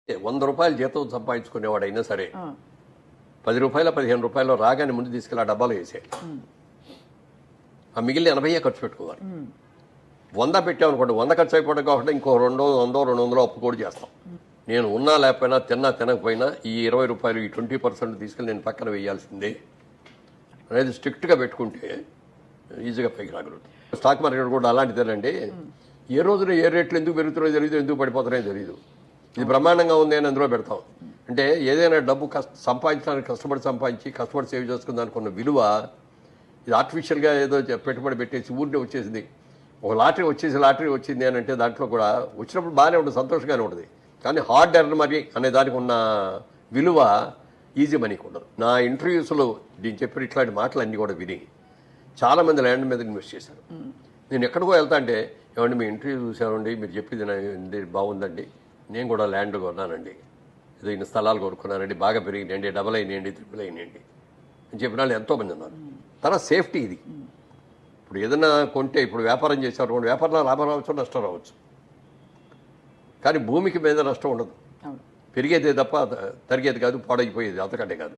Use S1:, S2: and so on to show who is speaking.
S1: రూ. 100 జీతం సంపాదించుకునేవాడైనా సరే రూ. 10 రూ. 15 రాగానే ముందు తీసుకెళ్ళి ఆ డబ్బాలో వేసేయాలి. ఆ మిగిలిన 80 ఖర్చు పెట్టుకోవాలి. 100 పెట్టామనుకోండి, 100 ఖర్చు అయిపోవడం కాబట్టి ఇంకో 200 అప్పు కూడా చేస్తాం. నేను ఉన్నా లేకపోయినా, తిన్నా తినకపోయినా ఈ రూ. 20 ఈ 20% తీసుకెళ్ళి నేను పక్కన వేయాల్సిందే అనేది స్ట్రిక్ట్గా పెట్టుకుంటే ఈజీగా పైకి రాగలుగుతాం. స్టాక్ మార్కెట్ కూడా అలాంటిదేనండి. ఏ రోజున ఏ రేట్లు ఎందుకు పెరుగుతున్నాయో తెలియదు, ఎందుకు పడిపోతున్నాయో తెలియదు. ఇది బ్రహ్మాండంగా ఉంది అని అందులో పెడతాం. అంటే ఏదైనా డబ్బు సంపాదించడానికి కష్టపడి సేవ్ చేసుకున్న దానికి ఉన్న విలువ ఇది ఆర్టిఫిషియల్గా ఏదో పెట్టుబడి పెట్టేసి ఊరినే వచ్చేసింది. ఒక లాటరీ వచ్చింది అని అంటే దాంట్లో కూడా వచ్చినప్పుడు బాగానే ఉంటుంది, సంతోషంగానే ఉంటుంది. కానీ హార్డ్ ఎర్న్ మనీ అనే దానికి ఉన్న విలువ ఈజీ మనీకి ఉండదు. నా ఇంటర్వ్యూస్లో నేను చెప్పిన ఇట్లాంటి మాటలు అన్నీ కూడా విని చాలామంది ల్యాండ్ మీద ఇన్వెస్ట్ చేశారు. నేను ఎక్కడికో వెళ్తా అంటే, ఏమండి మీ ఇంటర్వ్యూ చూసామండి, మీరు చెప్పింది బాగుందండి, నేను కూడా ల్యాండ్ కొన్నానండి, ఏదో ఇన్ని స్థలాలు కొనుక్కున్నానండి, బాగా పెరిగినాయండి, డబల్ అయినాయండి, ట్రిపుల్ అయినాయండి అని చెప్పిన వాళ్ళు ఎంతోమంది ఉన్నారు. తర్వాత సేఫ్టీ ఇది. ఇప్పుడు ఏదైనా కొంటే, ఇప్పుడు వ్యాపారం చేసేవారు, వ్యాపారంలో లాభం రావచ్చు, నష్టం రావచ్చు, కానీ భూమికి మీద నష్టం ఉండదు. పెరిగేదే తప్ప తరిగేది కాదు, పాడైపోయేది అంతకంటే కాదు.